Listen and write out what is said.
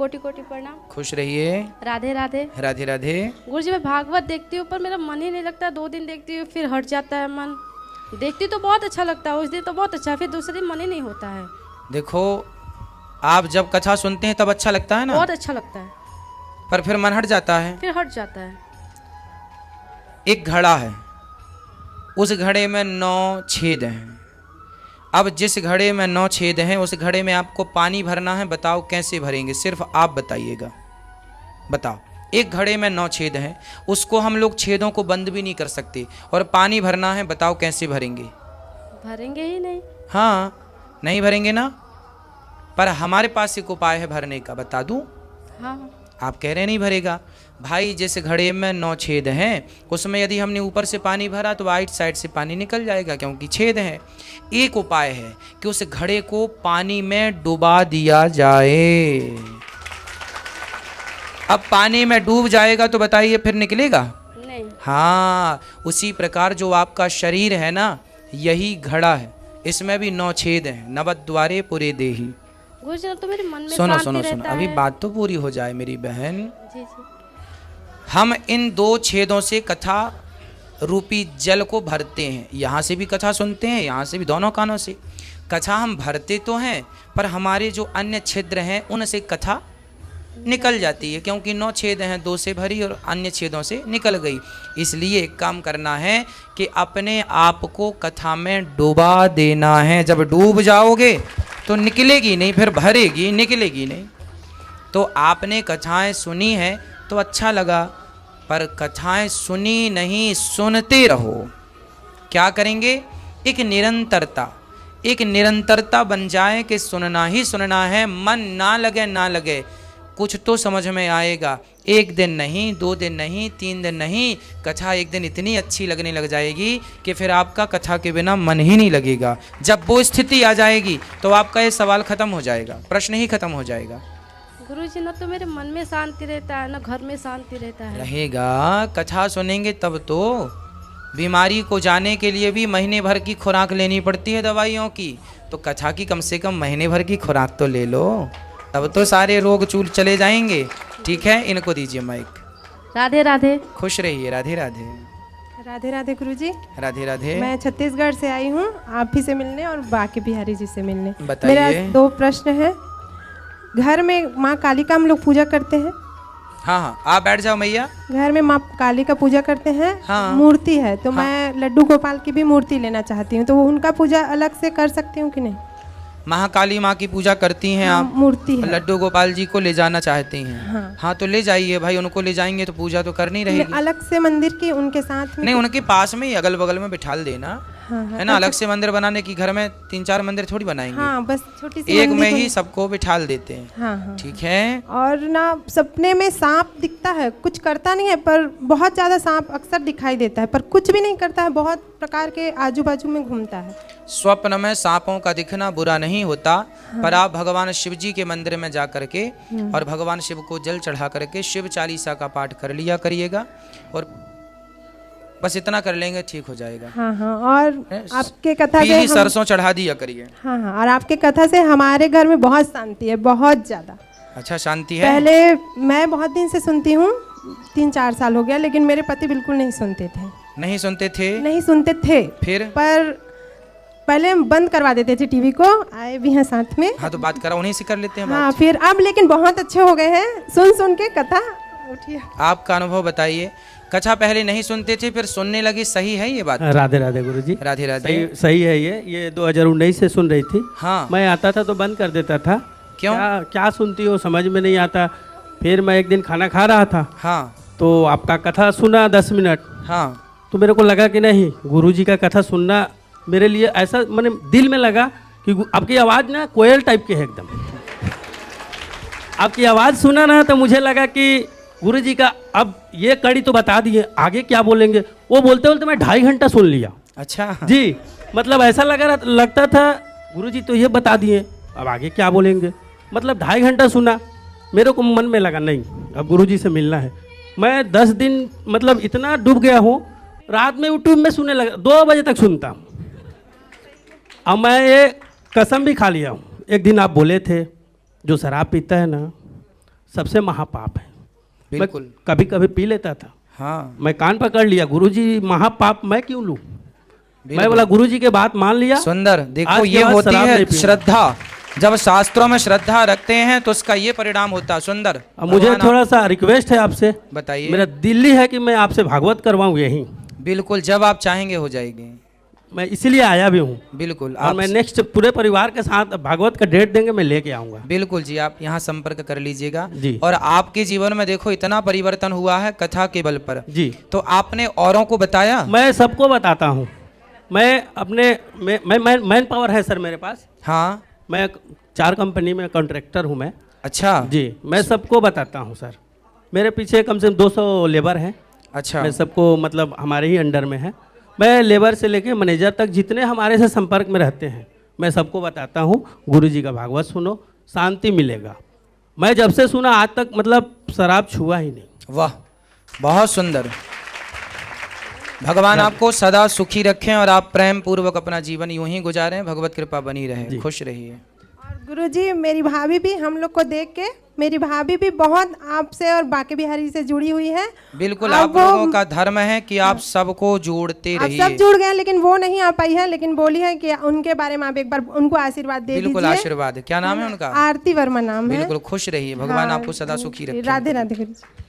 कोटि कोटि प्रणाम। खुश रहिए। राधे राधे। राधे राधे। गुरुजी मैं भागवत देखती हूँ पर मेरा मन ही नहीं लगता, 2 दिन देखती हूँ फिर हट जाता है मन। देखती तो बहुत अच्छा लगता है, उस दिन तो बहुत अच्छा, फिर दूसरे दिन मन ही नहीं होता है। देखो आप जब कथा सुनते हैं तब अच्छा लगता है ना, बहुत अच्छा लगता है, पर फिर मन हट जाता है। फिर हट जाता है। एक घड़ा है, उस घड़े में 9 छेद हैं। अब जिस घड़े में 9 छेद हैं उस घड़े में आपको पानी भरना है। बताओ कैसे भरेंगे, सिर्फ आप बताइएगा। बताओ, एक घड़े में 9 छेद हैं, उसको हम लोग छेदों को बंद भी नहीं कर सकते, और पानी भरना है। बताओ कैसे भरेंगे? भरेंगे ही नहीं। हाँ, नहीं भरेंगे ना, पर हमारे पास एक उपाय है भरने का, बता दूं? हाँ। आप कह रहे नहीं भरेगा। भाई जिस घड़े में 9 छेद हैं उसमें यदि हमने ऊपर से पानी भरा तो राइट साइड से पानी निकल जाएगा, क्योंकि छेद है। एक उपाय है कि उस घड़े को पानी में डुबा दिया जाए। अब पानी में डूब जाएगा तो बताइए फिर निकलेगा? नहीं। हाँ, उसी प्रकार जो आपका शरीर है ना, यही घड़ा है, इसमें भी 9 छेद हैं। नवद्वारे पुरे देही। गुरुजी तो मेरे मन में सुनो शांति सुनो सुनो, रहता अभी है। बात तो पूरी हो जाए मेरी बहन। जी जी। हम इन 2 छेदों से कथा रूपी जल को भरते हैं। यहाँ से भी कथा सुनते हैं, यहाँ से भी, दोनों कानों से कथा हम भरते तो हैं, पर हमारे जो अन्य छिद्र हैं उनसे कथा निकल जाती है, क्योंकि 9 छेद हैं, 2 से भरी और अन्य छेदों से निकल गई। इसलिए एक काम करना है कि अपने आप को कथा में डुबा देना है। जब डूब जाओगे तो निकलेगी नहीं, फिर भरेगी, निकलेगी नहीं। तो आपने कथाएं सुनी है तो अच्छा लगा, पर कथाएं सुनी नहीं, सुनते रहो। क्या करेंगे? एक निरंतरता बन जाए कि सुनना ही सुनना है, मन ना लगे ना लगे, कुछ तो समझ में आएगा। 1 दिन नहीं, 2 दिन नहीं, 3 दिन नहीं, कथा एक दिन इतनी अच्छी लगने लग जाएगी कि फिर आपका कथा के बिना मन ही नहीं लगेगा। जब वो स्थिति आ जाएगी तो आपका ये सवाल खत्म हो जाएगा, प्रश्न ही खत्म हो जाएगा। गुरुजी ना तो मेरे मन में शांति रहता है ना घर में शांति रहता है। रहेगा, कथा सुनेंगे तब तो। बीमारी को जाने के लिए भी महीने भर की खुराक लेनी पड़ती है दवाइयों की, तो कथा की कम से कम महीने भर की खुराक तो ले लो, तब तो सारे रोग चूल चले जाएंगे। ठीक है, इनको दीजिए माइक। राधे राधे। खुश रहिए। राधे राधे। राधे राधे गुरुजी। राधे राधे। मैं छत्तीसगढ़ से आई हूँ आप ही से मिलने और बाकी बिहारी जी से मिलने। बताइए। मेरा 2 प्रश्न है। घर में माँ काली का हम लोग पूजा करते हैं। हाँ हाँ, आप बैठ जाओ मैया। घर में माँ काली का पूजा करते हैं। हाँ। मूर्ति है तो हाँ। मैं लड्डू गोपाल की भी मूर्ति लेना चाहती हूँ, तो वो उनका पूजा अलग से कर सकती हूँ कि नहीं? महाकाली माँ की पूजा करती हैं हाँ, आप? मूर्ति है। लड्डू गोपाल जी को ले जाना चाहती हैं? हाँ। हाँ तो ले जाइए भाई, उनको ले जाएंगे तो पूजा तो करनी रहेगी। अलग से मंदिर की उनके साथ में? नहीं, उनके पास में ही अगल बगल में बिठा देना। हाँ, है ना, अलग से मंदिर बनाने की, घर में 3-4 मंदिर थोड़ी बनाएंगे। हाँ, बस छोटी सी एक मंदिर में बन- ही सबको बिठाल देते हैं। हाँ हाँ। ठीक है। और ना सपने में सांप दिखता है, कुछ करता नहीं है पर बहुत ज़्यादा सांप अक्सर दिखाई देता है, पर कुछ भी नहीं करता है, बहुत प्रकार के आजू बाजू में घूमता है। स्वप्न में सांपों का दिखना बुरा नहीं होता। हाँ। पर आप भगवान शिव जी के मंदिर में जा करके और भगवान शिव को जल चढ़ा करके शिव चालीसा का पाठ कर लिया करिएगा, और बस इतना कर लेंगे, ठीक हो जाएगा। हाँ हाँ। और आपके कथा से पीली सरसों चढ़ा दिया करिए। हाँ हाँ, और आपके कथा से हमारे घर में बहुत शांति है, बहुत ज़्यादा। अच्छा, शांति है। पहले मैं बहुत दिन से सुनती हूँ, 3-4 साल हो गया, लेकिन मेरे पति बिल्कुल नहीं सुनते थे। नहीं सुनते थे? नहीं सुनते थे। फिर? पर पहले हम बंद करवा देते थे टीवी को, आए भी हैं साथ में। हाँ तो बात करा, उन्हीं से कर लेते हैं हाँ, बात। फिर अब लेकिन बहुत अच्छे हो गए हैं, सुन के कथा। उठिए। आपका अनुभव बताइए। कथा पहले नहीं सुनते थे, फिर सुनने लगी, सही है ये बात? राधे राधे गुरुजी। राधे राधे। सही है ये 2019 से सुन रही थी। हाँ। मैं आता था तो बंद कर देता था। क्यों? क्या सुनती हो समझ में नहीं आता। फिर मैं एक दिन खाना खा रहा था। हाँ। तो आपका कथा सुना 10 मिनट। हाँ। तो मेरे को लगा कि नहीं, गुरुजी का कथा सुनना मेरे लिए ऐसा, मैंने दिल में लगा कि आपकी आवाज़ ना कोयल टाइप की है एकदम। आपकी आवाज़ सुना ना तो मुझे लगा कि गुरुजी का अब ये कड़ी तो बता दिए, आगे क्या बोलेंगे। वो बोलते बोलते मैं 2.5 घंटा सुन लिया। अच्छा जी, मतलब ऐसा लगता था गुरुजी तो ये बता दिए, अब आगे क्या बोलेंगे। मतलब 2.5 घंटा सुना, मेरे को मन में लगा नहीं अब गुरुजी से मिलना है। मैं 10 दिन मतलब इतना डूब गया हूँ, रात में यूट्यूब में सुनने लगा, 2 बजे तक सुनता हूँ। अब मैं ये कसम भी खा लिया हूँ। एक दिन आप बोले थे जो शराब पीता है ना सबसे महापाप है। बिल्कुल। मैं कभी कभी पी लेता था, हाँ मैं कान पकड़ लिया, गुरुजी महापाप मैं क्यों लूं। मैं बिल्कुल। बोला गुरुजी के बात मान लिया। सुंदर। देखो आज के ये बाद होती शराब है नहीं पीऊंगा। श्रद्धा। जब शास्त्रों में श्रद्धा रखते हैं तो उसका ये परिणाम होता है। सुंदर। अब मुझे भगवान थोड़ा सा रिक्वेस्ट है आपसे, बताइए। मेरा दिल्ली है कि मैं आपसे भागवत करवाऊं यहीं। बिल्कुल, जब आप चाहेंगे हो जाएगी। मैं इसीलिए आया भी हूँ, बिल्कुल। और मैं नेक्स्ट पूरे परिवार के साथ भागवत का डेट देंगे, मैं लेके आऊँगा। बिल्कुल जी, आप यहाँ संपर्क कर लीजिएगा जी। और आपके जीवन में देखो इतना परिवर्तन हुआ है कथा के बल पर। जी। तो आपने औरों को बताया? मैं सबको बताता हूँ। मैं अपने मैन पावर है सर मेरे पास। हाँ। मैं 4 कंपनी में कॉन्ट्रैक्टर हूँ मैं। अच्छा जी, मैं सबको बताता हूँ सर। मेरे पीछे कम से कम 200 लेबर हैं। अच्छा। मैं सबको मतलब हमारे ही अंडर में है। मैं लेबर से लेके मैनेजर तक जितने हमारे से संपर्क में रहते हैं मैं सबको बताता हूँ, गुरुजी का भागवत सुनो, शांति मिलेगा। मैं जब से सुना आज तक मतलब शराब छुआ ही नहीं। वाह, बहुत सुंदर। भगवान आपको सदा सुखी रखें और आप प्रेम पूर्वक अपना जीवन यूं ही गुजारें। भगवत कृपा बनी रहे, खुश रहिए। और गुरुजी मेरी भाभी भी हम लोग को देख के, मेरी भाभी भी बहुत आपसे और बांके बिहारी से जुड़ी हुई है। बिल्कुल, अब आप वो- लोगों का धर्म है कि आप सबको जोड़ते आप रहिए। सब जुड़ गए, लेकिन वो नहीं आ पाई है, लेकिन बोली है कि उनके बारे में आप एक बार उनको आशीर्वाद दे बिल्कुल दीजिए। आशीर्वाद है। क्या नाम है उनका? आरती वर्मा नाम है। बिल्कुल, खुश रहिए। भगवान हाँ, आपको सदा सुखी रखे। राधे राधे गुरुजी।